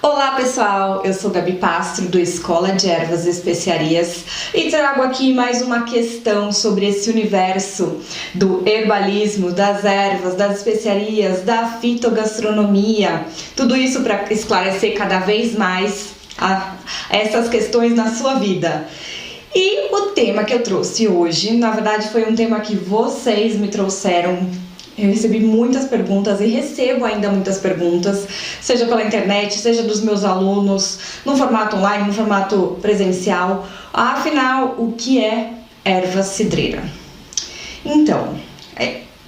Olá pessoal, eu sou Gabi Pastro do Escola de Ervas e Especiarias e trago aqui mais uma questão sobre esse universo do herbalismo, das ervas, das especiarias, da fitogastronomia, tudo isso para esclarecer cada vez mais essas questões na sua vida. E o tema que eu trouxe hoje, na verdade foi um tema que vocês me trouxeram. Eu recebi muitas perguntas e recebo ainda muitas perguntas, seja pela internet, seja dos meus alunos, no formato online, no formato presencial. Afinal, o que é erva cidreira? Então,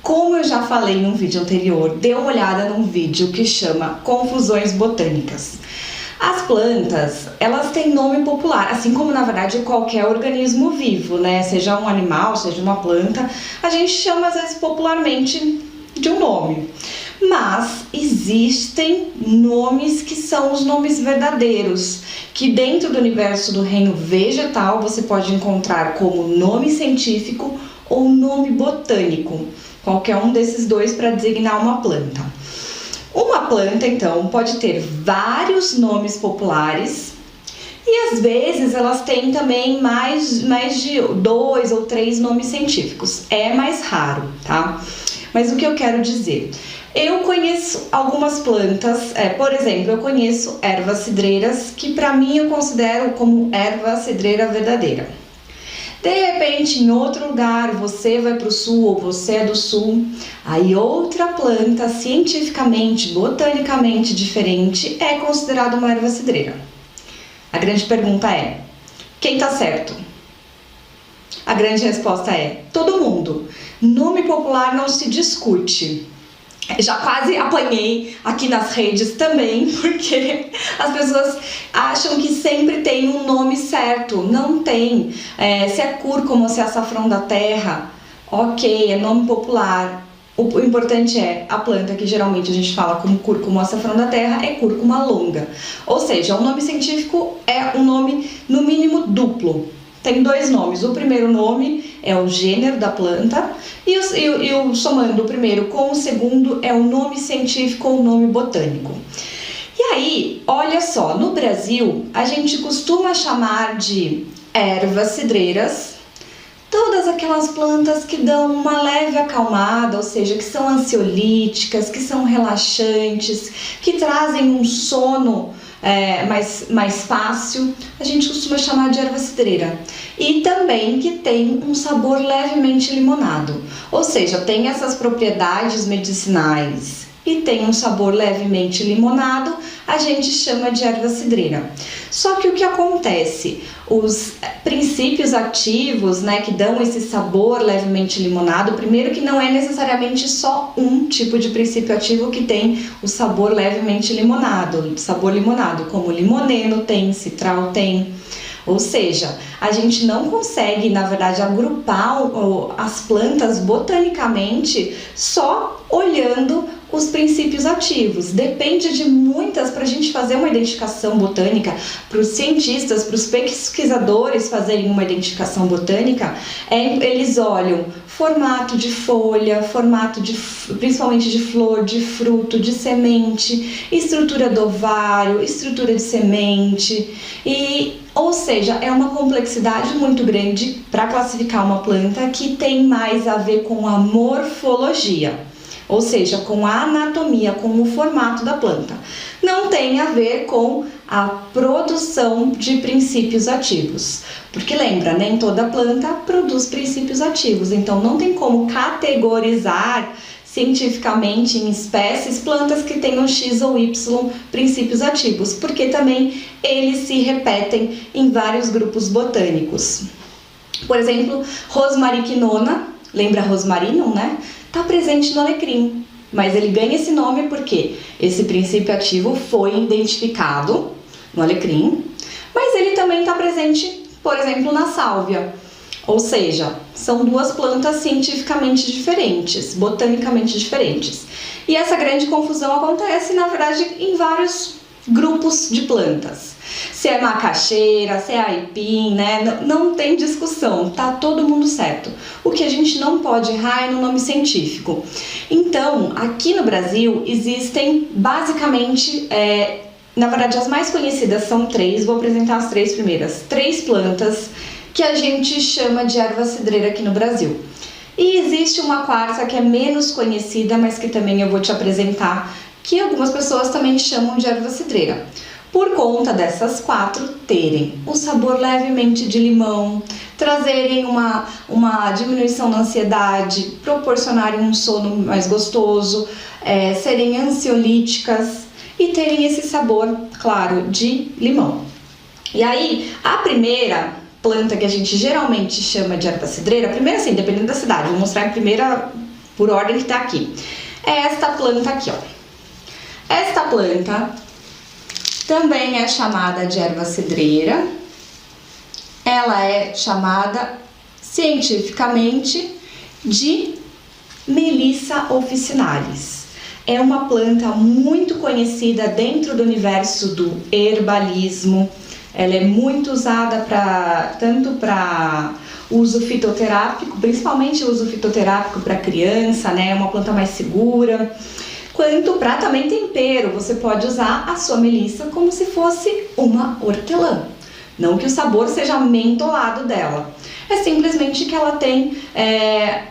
como eu já falei num vídeo anterior, dê uma olhada num vídeo que chama Confusões Botânicas. As plantas, elas têm nome popular, assim como na verdade qualquer organismo vivo, né? Seja um animal, seja uma planta, a gente chama às vezes popularmente de um nome. Mas existem nomes que são os nomes verdadeiros, que dentro do universo do reino vegetal você pode encontrar como nome científico ou nome botânico, qualquer um desses dois para designar uma planta. Uma planta, então, pode ter vários nomes populares e às vezes elas têm também mais de 2 ou 3 nomes científicos. É mais raro, tá? Mas o que eu quero dizer? Eu conheço algumas plantas, por exemplo, eu conheço ervas cidreiras que para mim eu considero como erva cidreira verdadeira. De repente, em outro lugar, você vai para o sul ou você é do sul, aí outra planta cientificamente, botanicamente diferente é considerada uma erva cidreira. A grande pergunta é, quem está certo? A grande resposta é, todo mundo. Nome popular não se discute. Já quase apanhei aqui nas redes também, porque as pessoas acham que sempre tem um nome certo. Não tem. Se é cúrcuma ou se é açafrão da terra, ok, é nome popular. O importante é a planta que geralmente a gente fala como cúrcuma ou açafrão da terra é cúrcuma longa. Ou seja, o nome científico é um nome no mínimo duplo. Tem 2 nomes, o primeiro nome é o gênero da planta e somando o primeiro com o segundo é o nome científico ou o nome botânico. E aí, olha só, no Brasil a gente costuma chamar de ervas cidreiras todas aquelas plantas que dão uma leve acalmada, ou seja, que são ansiolíticas, que são relaxantes, que trazem um sono mais fácil, a gente costuma chamar de erva cidreira. E também que tem um sabor levemente limonado, ou seja, tem essas propriedades medicinais e tem um sabor levemente limonado, a gente chama de erva cidreira. Só que o que acontece? Os princípios ativos, né, que dão esse sabor levemente limonado, primeiro que não é necessariamente só um tipo de princípio ativo que tem o sabor levemente limonado, como limoneno tem, citral tem. Ou seja, a gente não consegue, na verdade, agrupar as plantas botanicamente só olhando os princípios ativos. Depende de muitas para a gente fazer uma identificação botânica, para os cientistas, para os pesquisadores fazerem uma identificação botânica, eles olham formato de folha, principalmente de flor, de fruto, de semente, estrutura do ovário, estrutura de semente, ou seja, é uma complexidade muito grande para classificar uma planta que tem mais a ver com a morfologia. Ou seja, com a anatomia, com o formato da planta. Não tem a ver com a produção de princípios ativos. Porque lembra, nem toda planta produz princípios ativos, então não tem como categorizar cientificamente em espécies plantas que tenham X ou Y princípios ativos, porque também eles se repetem em vários grupos botânicos. Por exemplo, Rosmaricnona, lembra rosmarinum, né? Está presente no alecrim, mas ele ganha esse nome porque esse princípio ativo foi identificado no alecrim, mas ele também está presente, por exemplo, na sálvia. Ou seja, são 2 plantas cientificamente diferentes, botanicamente diferentes. E essa grande confusão acontece, na verdade, em vários grupos de plantas. Se é macaxeira, se é aipim, né? Não tem discussão, tá todo mundo certo. O que a gente não pode errar é no nome científico. Então, aqui no Brasil existem basicamente Na verdade, as mais conhecidas são 3, vou apresentar as 3 primeiras. 3 plantas que a gente chama de erva cidreira aqui no Brasil. E existe uma quarta que é menos conhecida, mas que também eu vou te apresentar, que algumas pessoas também chamam de erva cidreira. Por conta dessas 4 terem o sabor levemente de limão, trazerem uma diminuição na ansiedade, proporcionarem um sono mais gostoso, serem ansiolíticas e terem esse sabor, claro, de limão. E aí, a primeira planta que a gente geralmente chama de erva cidreira, primeiro assim, dependendo da cidade, vou mostrar em primeira por ordem que tá aqui, é esta planta aqui, ó. Esta planta também é chamada de erva cidreira, ela é chamada cientificamente de Melissa officinalis. É uma planta muito conhecida dentro do universo do herbalismo. Ela é muito usada tanto para uso fitoterápico, principalmente uso fitoterápico para criança, né? É uma planta mais segura. Quanto para também tempero, você pode usar a sua melissa como se fosse uma hortelã. Não que o sabor seja mentolado dela, é simplesmente que ela tem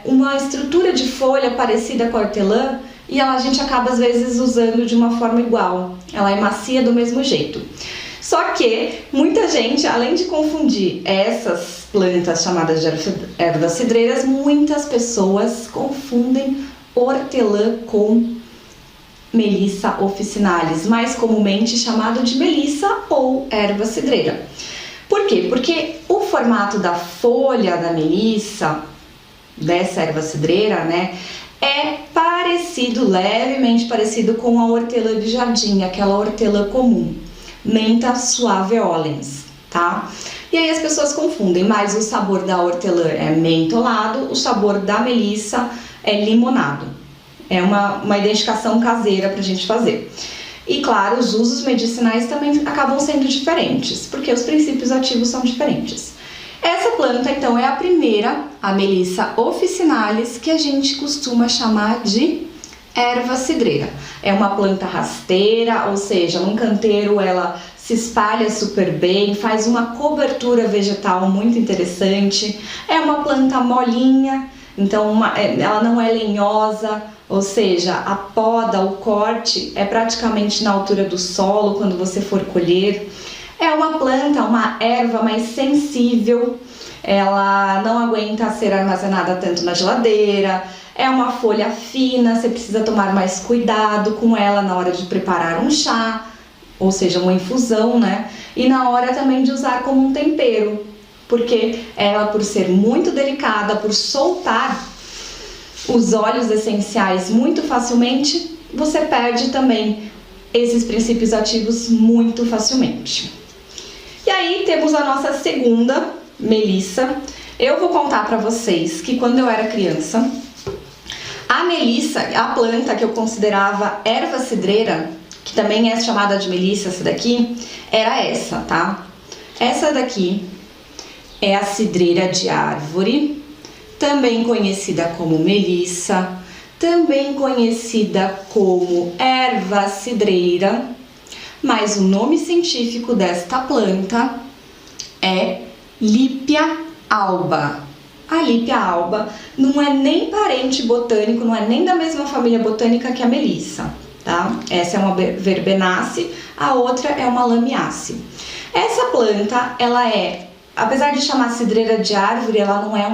uma estrutura de folha parecida com a hortelã e a gente acaba às vezes usando de uma forma igual, ela é macia do mesmo jeito. Só que muita gente, além de confundir essas plantas chamadas de ervas cidreiras, muitas pessoas confundem hortelã com Melissa officinalis, mais comumente chamado de melissa ou erva cidreira. Por quê? Porque o formato da folha da melissa, dessa erva cidreira, né, é parecido, levemente parecido com a hortelã de jardim, aquela hortelã comum, Mentha suaveolens, tá? E aí as pessoas confundem, mas o sabor da hortelã é mentolado, o sabor da melissa é limonado. É uma identificação caseira pra gente fazer. E claro, os usos medicinais também acabam sendo diferentes, porque os princípios ativos são diferentes. Essa planta, então, é a primeira, a Melissa officinalis, que a gente costuma chamar de erva cidreira. É uma planta rasteira, ou seja, num canteiro ela se espalha super bem, faz uma cobertura vegetal muito interessante. É uma planta molinha, então ela não é lenhosa, ou seja, a poda, o corte é praticamente na altura do solo quando você for colher. É uma planta, uma erva mais sensível, ela não aguenta ser armazenada tanto na geladeira, é uma folha fina, você precisa tomar mais cuidado com ela na hora de preparar um chá, ou seja, uma infusão, né? E na hora também de usar como um tempero, porque ela, por ser muito delicada, por soltar os óleos essenciais muito facilmente, você perde também esses princípios ativos muito facilmente. E aí temos a nossa segunda melissa. Eu vou contar para vocês que quando eu era criança, a melissa, a planta que eu considerava erva cidreira, que também é chamada de melissa, essa daqui, era essa, tá? Essa daqui é a cidreira de árvore, também conhecida como melissa, também conhecida como erva cidreira, mas o nome científico desta planta é Lipia alba. A Lipia alba não é nem parente botânico, não é nem da mesma família botânica que a melissa, tá? Essa é uma verbenácea, a outra é uma lamiácea. Essa planta, ela é, apesar de chamar cidreira de árvore, ela não é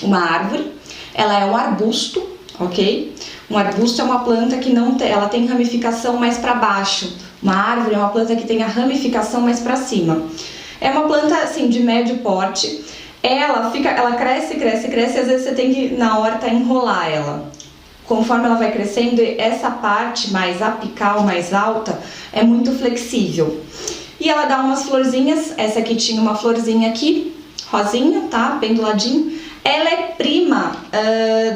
uma árvore, ela é um arbusto, ok? Um arbusto é uma planta que ela tem ramificação mais para baixo. Uma árvore é uma planta que tem a ramificação mais para cima. É uma planta assim de médio porte. Ela cresce, e às vezes você tem que na horta enrolar ela. Conforme ela vai crescendo, essa parte mais apical, mais alta, é muito flexível. E ela dá umas florzinhas, essa aqui tinha uma florzinha aqui, rosinha, tá? Bem do ladinho. Ela é prima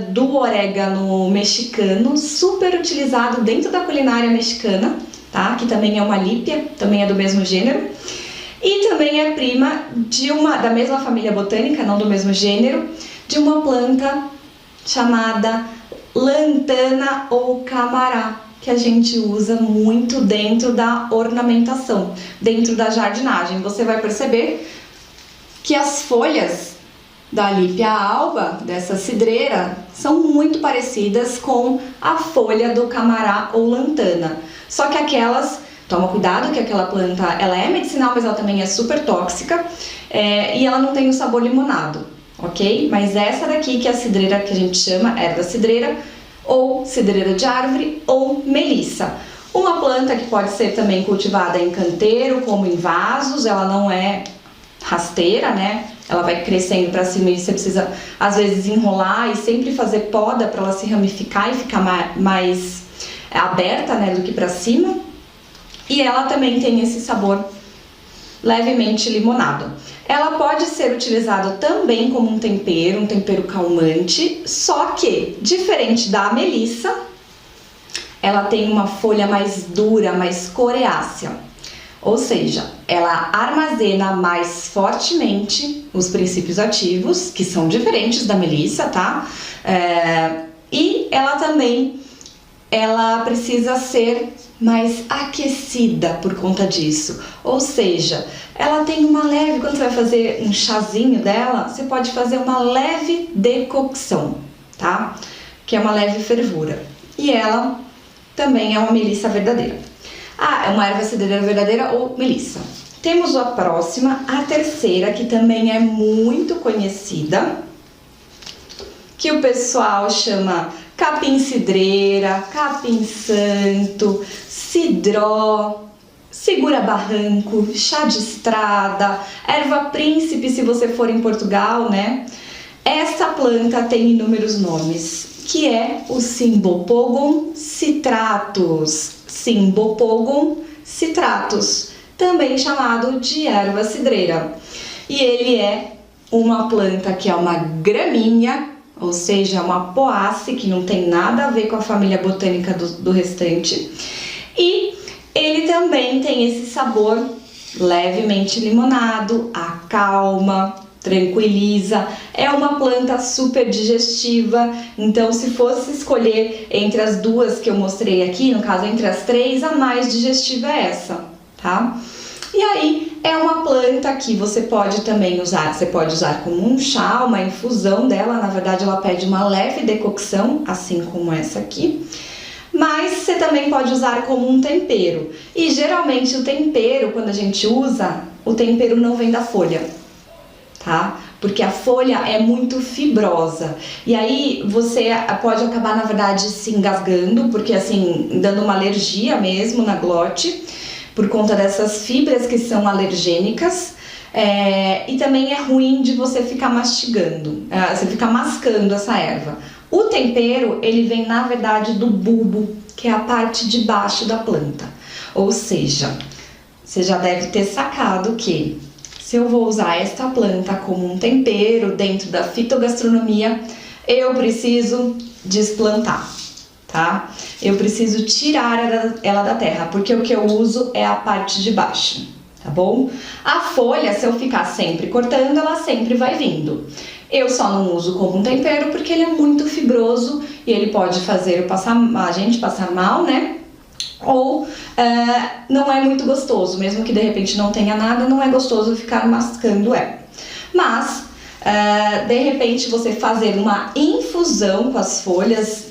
do orégano mexicano, super utilizado dentro da culinária mexicana, tá? Que também é uma lípia, também é do mesmo gênero. E também é prima da mesma família botânica, não do mesmo gênero, de uma planta chamada lantana ou camará. que a gente usa muito dentro da ornamentação, dentro da jardinagem. Você vai perceber que as folhas da Lípia alba, dessa cidreira, são muito parecidas com a folha do camará ou lantana. Só que aquelas, toma cuidado que aquela planta, ela é medicinal, mas ela também é super tóxica, e ela não tem o sabor limonado, ok? Mas essa daqui, que é a cidreira, que a gente chama erva cidreira, ou cidreira de árvore, ou melissa. Uma planta que pode ser também cultivada em canteiro, como em vasos, ela não é rasteira, né? Ela vai crescendo para cima e você precisa, às vezes, enrolar e sempre fazer poda para ela se ramificar e ficar mais aberta, né, do que para cima. E ela também tem esse sabor levemente limonado. Ela pode ser utilizada também como um tempero calmante, só que, diferente da melissa, ela tem uma folha mais dura, mais coriácea. Ou seja, ela armazena mais fortemente os princípios ativos, que são diferentes da melissa, tá? E ela também, ela precisa ser mais aquecida por conta disso. Ou seja, ela tem uma leve, quando você vai fazer um chazinho dela, você pode fazer uma leve decocção, tá? Que é uma leve fervura. E ela também é uma melissa verdadeira. É uma erva cidreira verdadeira ou melissa. Temos a próxima, a terceira, que também é muito conhecida, que o pessoal chama capim-cidreira, capim-santo, cidró, segura-barranco, chá de estrada, erva-príncipe, se você for em Portugal, né? Essa planta tem inúmeros nomes, que é o Cymbopogon citratus. Cymbopogon citratus, também chamado de erva cidreira. E ele é uma planta que é uma gramínea, ou seja, uma poácea, que não tem nada a ver com a família botânica do restante. E ele também tem esse sabor levemente limonado, acalma, tranquiliza, é uma planta super digestiva. Então, se fosse escolher entre as duas que eu mostrei aqui, no caso entre as três, a mais digestiva é essa, tá? E aí, é uma planta que você pode também usar, você pode usar como um chá, uma infusão dela. Na verdade, ela pede uma leve decocção, assim como essa aqui. Mas você também pode usar como um tempero. E geralmente o tempero, quando a gente usa, o tempero não vem da folha, tá? Porque a folha é muito fibrosa. E aí você pode acabar, na verdade, se engasgando, porque assim, dando uma alergia mesmo na glote, por conta dessas fibras que são alergênicas. E também é ruim de você ficar mastigando, você ficar mascando essa erva. O tempero, ele vem, na verdade, do bulbo, que é a parte de baixo da planta. Ou seja, você já deve ter sacado que se eu vou usar esta planta como um tempero dentro da fitogastronomia, eu preciso desplantar, tá? Eu preciso tirar ela da terra, porque o que eu uso é a parte de baixo, tá bom? A folha, se eu ficar sempre cortando, ela sempre vai vindo. Eu só não uso como um tempero porque ele é muito fibroso e ele pode fazer a gente passar mal, né? Ou não é muito gostoso, mesmo que de repente não tenha nada, não é gostoso ficar mascando ela. Mas, de repente, você fazer uma infusão com as folhas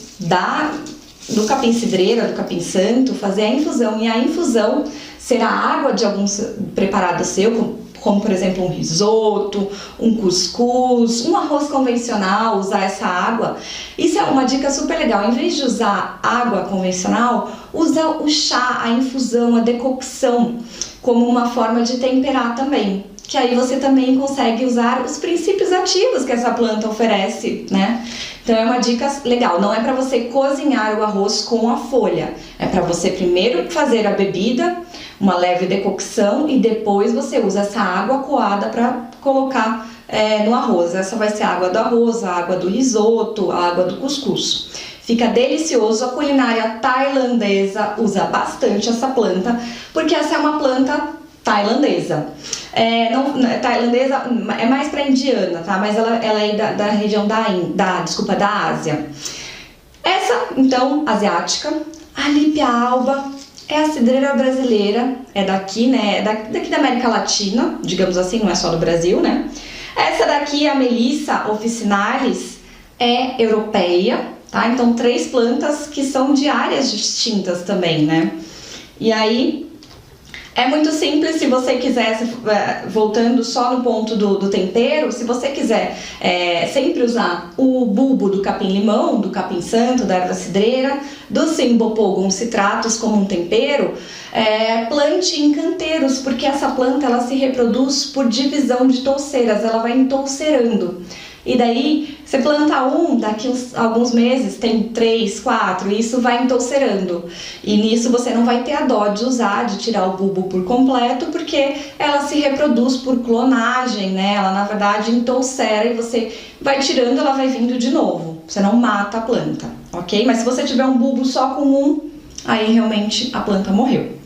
do capim-cidreira, do capim-santo, fazer a infusão, e a infusão será água de algum preparado seu, como por exemplo um risoto, um cuscuz, um arroz convencional, usar essa água. Isso é uma dica super legal. Em vez de usar água convencional, usa o chá, a infusão, a decocção como uma forma de temperar também. Que aí você também consegue usar os princípios ativos que essa planta oferece, né? Então é uma dica legal. Não é para você cozinhar o arroz com a folha. É para você primeiro fazer a bebida, uma leve decocção, e depois você usa essa água coada para colocar no arroz. Essa vai ser a água do arroz, a água do risoto, a água do cuscuz. Fica delicioso. A culinária tailandesa usa bastante essa planta, porque essa é uma planta tailandesa. Tailandesa é mais para indiana, tá? Mas ela é da região da Ásia. Essa, então, asiática, A Lípia alba é a cidreira brasileira, é daqui, né? Daqui da América Latina, digamos assim, não é só do Brasil, né? Essa daqui, a Melissa officinalis, é europeia, tá? Então, 3 plantas que são de áreas distintas também, né? E aí, é muito simples, se você quiser, voltando só no ponto do tempero, se você quiser sempre usar o bulbo do capim-limão, do capim-santo, da erva cidreira, do Cymbopogon citratus como um tempero, plante em canteiros, porque essa planta ela se reproduz por divisão de touceiras, ela vai entoucerando. E daí, você planta daqui alguns meses tem 3, 4, e isso vai entoucerando. E nisso você não vai ter a dó de usar, de tirar o bulbo por completo, porque ela se reproduz por clonagem, né? Ela, na verdade, entoucera e você vai tirando, ela vai vindo de novo. Você não mata a planta, ok? Mas se você tiver um bulbo só com aí realmente a planta morreu.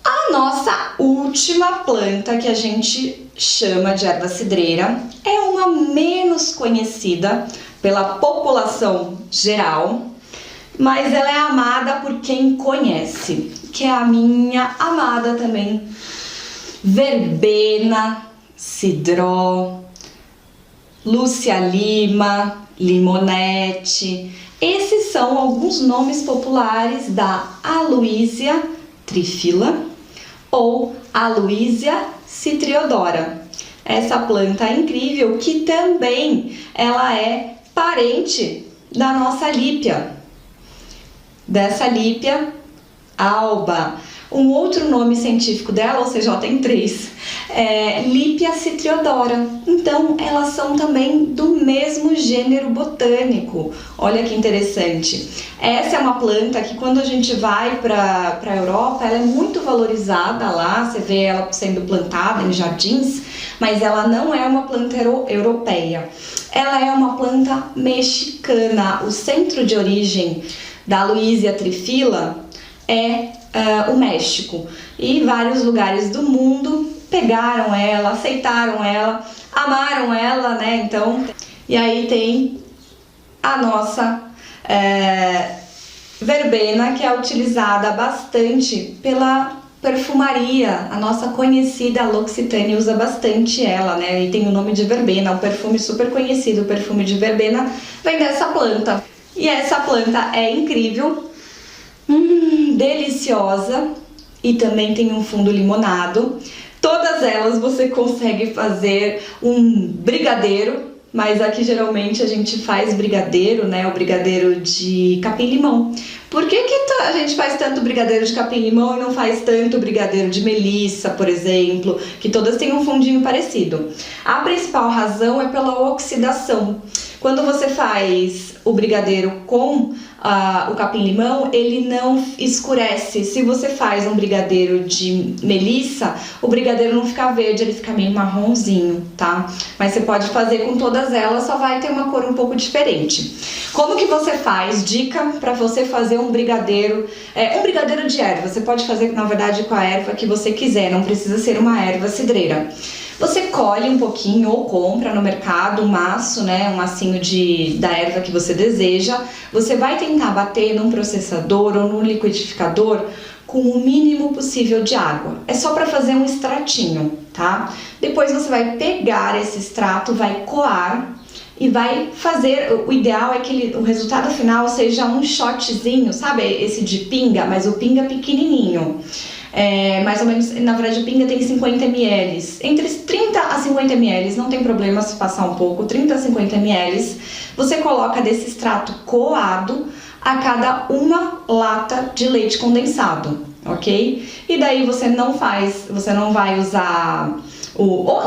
A nossa última planta que a gente chama de erva cidreira é uma menos conhecida pela população geral, mas ela é amada por quem conhece, que é a minha amada também verbena, cidró, lúcia lima, limonete. Esses são alguns nomes populares da Aloysia trifila ou Aloysia citriodora. Essa planta é incrível que também ela é parente da nossa lípia, dessa lípia alba. Um outro nome científico dela, ou seja, ela tem 3, é Lípia citriodora. Então, elas são também do mesmo gênero botânico. Olha que interessante. Essa é uma planta que quando a gente vai para a Europa, ela é muito valorizada lá, você vê ela sendo plantada em jardins, mas ela não é uma planta europeia. Ela é uma planta mexicana. O centro de origem da Aloysia trifila é o México, e vários lugares do mundo pegaram ela, aceitaram ela, amaram ela, né? Então, e aí tem a nossa verbena, que é utilizada bastante pela perfumaria. A nossa conhecida L'Occitane usa bastante ela, né? E tem o nome de verbena, um perfume super conhecido. O perfume de verbena vem dessa planta. E essa planta é incrível, deliciosa, e também tem um fundo limonado. Todas elas você consegue fazer um brigadeiro, mas aqui geralmente a gente faz brigadeiro, né? O brigadeiro de capim-limão. Por que a gente faz tanto brigadeiro de capim-limão e não faz tanto brigadeiro de melissa, por exemplo? Que todas têm um fundinho parecido. A principal razão é pela oxidação. Quando você faz o brigadeiro com o capim-limão, ele não escurece. Se você faz um brigadeiro de melissa, o brigadeiro não fica verde, ele fica meio marronzinho, tá? Mas você pode fazer com todas elas, só vai ter uma cor um pouco diferente. Como que você faz? Dica para você fazer um brigadeiro de erva. Você pode fazer, na verdade, com a erva que você quiser, não precisa ser uma erva cidreira. Você colhe um pouquinho ou compra no mercado um maço, né, um massinho da erva que você deseja. Você vai tentar bater num processador ou num liquidificador com o mínimo possível de água. É só para fazer um extratinho, tá? Depois você vai pegar esse extrato, vai coar e vai fazer. O ideal é que o resultado final seja um shotzinho, sabe? Esse de pinga, mas o pinga pequenininho. Mais ou menos, na verdade o pinga tem 50 ml, entre 30 a 50 ml, não tem problema se passar um pouco, 30 a 50 ml, você coloca desse extrato coado a cada uma lata de leite condensado, ok? E daí você não vai usar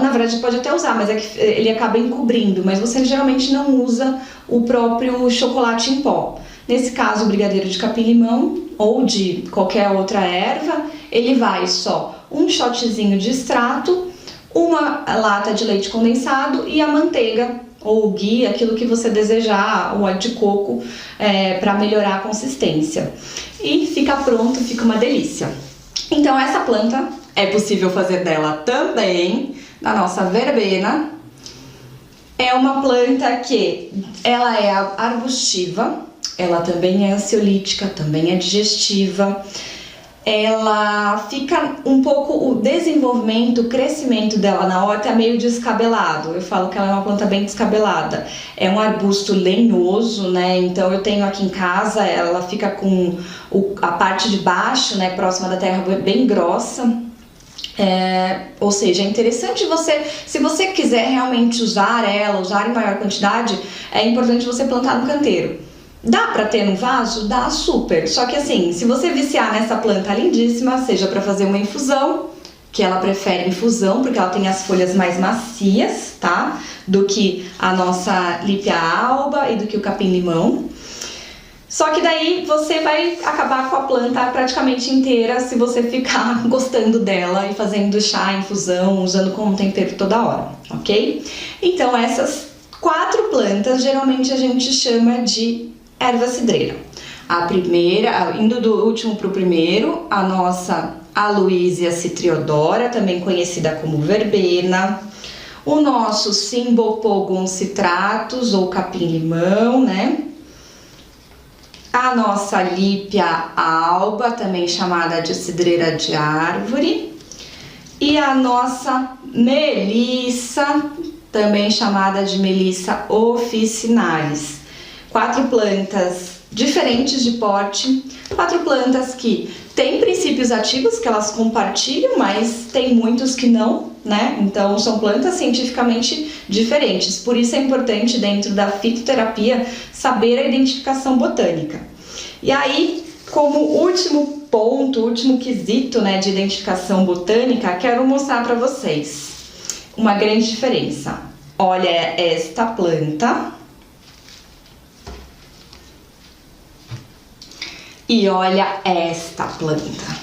na verdade pode até usar, mas é que ele acaba encobrindo, mas você geralmente não usa o próprio chocolate em pó. Nesse caso, o brigadeiro de capim-limão ou de qualquer outra erva, ele vai só um shotzinho de extrato, uma lata de leite condensado e a manteiga ou o ghee, aquilo que você desejar, o óleo de coco, para melhorar a consistência. E fica pronto, fica uma delícia. Então essa planta é possível fazer dela também na nossa verbena. É uma planta que ela é arbustiva, ela também é ansiolítica, também é digestiva. Ela fica um pouco, o desenvolvimento, o crescimento dela na horta é meio descabelado. Eu falo que ela é uma planta bem descabelada. É um arbusto lenhoso, né? Então eu tenho aqui em casa, ela fica com a parte de baixo, né, próxima da terra, bem grossa. Ou seja, é interessante você, se você quiser realmente usar em maior quantidade, é importante você plantar no canteiro. Dá pra ter no vaso? Dá, super. Só que assim, se você viciar nessa planta lindíssima, seja pra fazer uma infusão, que ela prefere infusão, porque ela tem as folhas mais macias, tá? Do que a nossa lípia alba e do que o capim-limão. Só que daí você vai acabar com a planta praticamente inteira se você ficar gostando dela e fazendo chá, infusão, usando como tempero toda hora, ok? Então essas 4 plantas geralmente a gente chama de erva cidreira. A primeira, indo do último para o primeiro, a nossa Aloysia citriodora, também conhecida como verbena. O nosso Cymbopogon citratus ou capim-limão, né? A nossa Lípia alba, também chamada de cidreira de árvore. E a nossa Melissa, também chamada de Melissa officinalis. 4 plantas diferentes de porte, 4 plantas que têm princípios ativos que elas compartilham, mas tem muitos que não, né? Então são plantas cientificamente diferentes. Por isso é importante dentro da fitoterapia saber a identificação botânica. E aí, como último ponto, último quesito, né, de identificação botânica, quero mostrar para vocês uma grande diferença. Olha esta planta. E olha esta planta.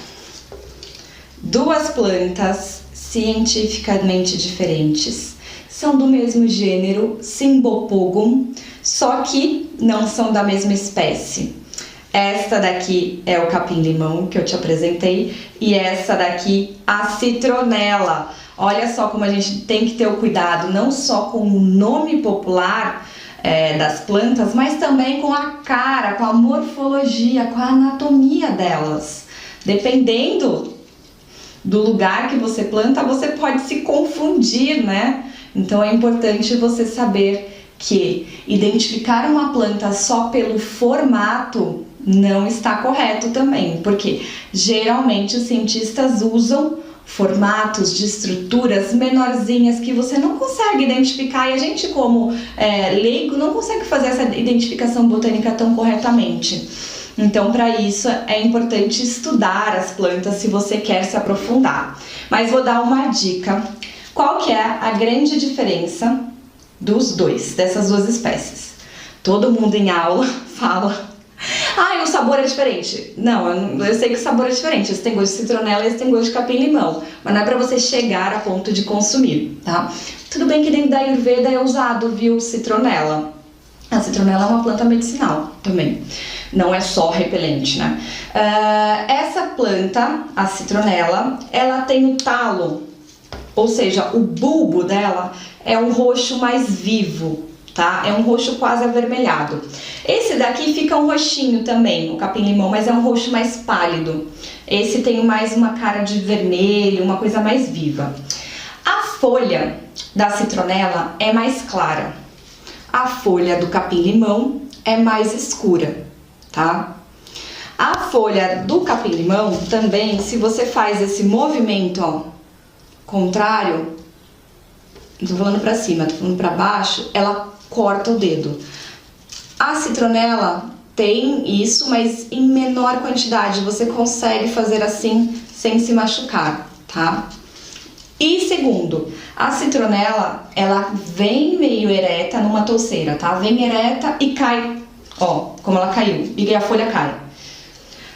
2 plantas cientificamente diferentes, são do mesmo gênero, Cymbopogon, só que não são da mesma espécie. Esta daqui é o capim-limão que eu te apresentei e essa daqui a citronela. Olha só como a gente tem que ter o cuidado não só com o nome popular das plantas, mas também com a cara, com a morfologia, com a anatomia delas. Dependendo do lugar que você planta, você pode se confundir, né? Então é importante você saber que identificar uma planta só pelo formato não está correto também, porque geralmente os cientistas usam formatos de estruturas menorzinhas que você não consegue identificar e a gente como leigo não consegue fazer essa identificação botânica tão corretamente. Então para isso é importante estudar as plantas se você quer se aprofundar. Mas vou dar uma dica. Qual que é a grande diferença dessas duas espécies? Todo mundo em aula fala: o sabor é diferente. Não, eu sei que o sabor é diferente. Esse tem gosto de citronela e esse tem gosto de capim-limão. Mas não é pra você chegar a ponto de consumir, tá? Tudo bem que dentro da Ayurveda é usado, viu, citronela. A citronela é uma planta medicinal também. Não é só repelente, né? Essa planta, a citronela, ela tem o talo, ou seja, o bulbo dela é um roxo mais vivo, tá? É um roxo quase avermelhado. Esse daqui fica um roxinho também, o capim-limão, mas é um roxo mais pálido. Esse tem mais uma cara de vermelho, uma coisa mais viva. A folha da citronela é mais clara. A folha do capim-limão é mais escura, tá? A folha do capim-limão também, se você faz esse movimento, ó, contrário, não tô falando pra cima, tô falando pra baixo, ela corta o dedo. A citronela tem isso, mas em menor quantidade. Você consegue fazer assim sem se machucar, tá? E segundo, a citronela, ela vem meio ereta numa touceira, tá? Vem ereta e cai, ó, como ela caiu, e a folha cai.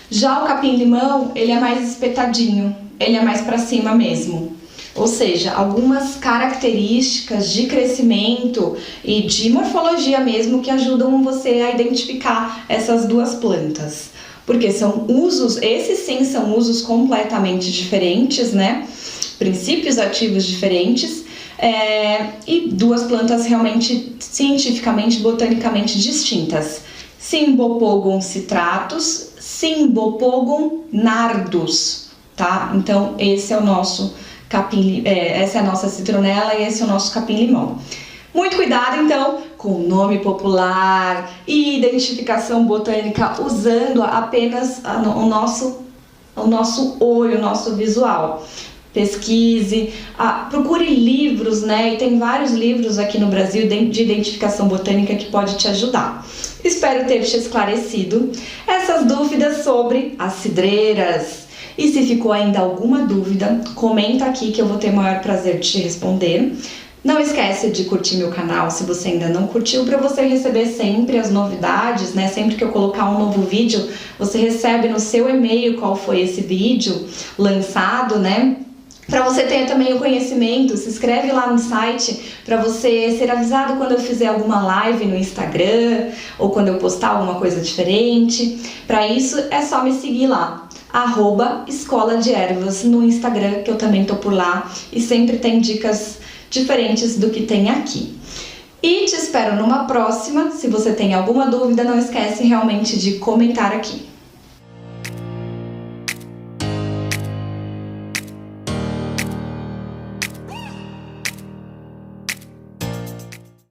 Já o capim-limão, ele é mais espetadinho, ele é mais pra cima mesmo. Ou seja, algumas características de crescimento e de morfologia mesmo que ajudam você a identificar essas duas plantas. Porque são usos, esses sim são usos completamente diferentes, né? Princípios ativos diferentes e duas plantas realmente cientificamente, botanicamente distintas. Cymbopogon citratus, Cymbopogon nardus, tá? Então esse é o nosso essa é a nossa citronela e esse é o nosso capim-limão. Muito cuidado então com o nome popular e identificação botânica usando apenas o nosso olho, o nosso visual. Pesquise, procure livros, né? E tem vários livros aqui no Brasil de identificação botânica que pode te ajudar. Espero ter te esclarecido essas dúvidas sobre as cidreiras. E se ficou ainda alguma dúvida, comenta aqui que eu vou ter o maior prazer de te responder. Não esquece de curtir meu canal se você ainda não curtiu, para você receber sempre as novidades, né? Sempre que eu colocar um novo vídeo, você recebe no seu e-mail qual foi esse vídeo lançado, né? Para você ter também o conhecimento, se inscreve lá no site para você ser avisado quando eu fizer alguma live no Instagram ou quando eu postar alguma coisa diferente. Para isso é só me seguir lá, @Escola de Ervas no Instagram, que eu também tô por lá e sempre tem dicas diferentes do que tem aqui. E te espero numa próxima. Se você tem alguma dúvida, não esquece realmente de comentar aqui.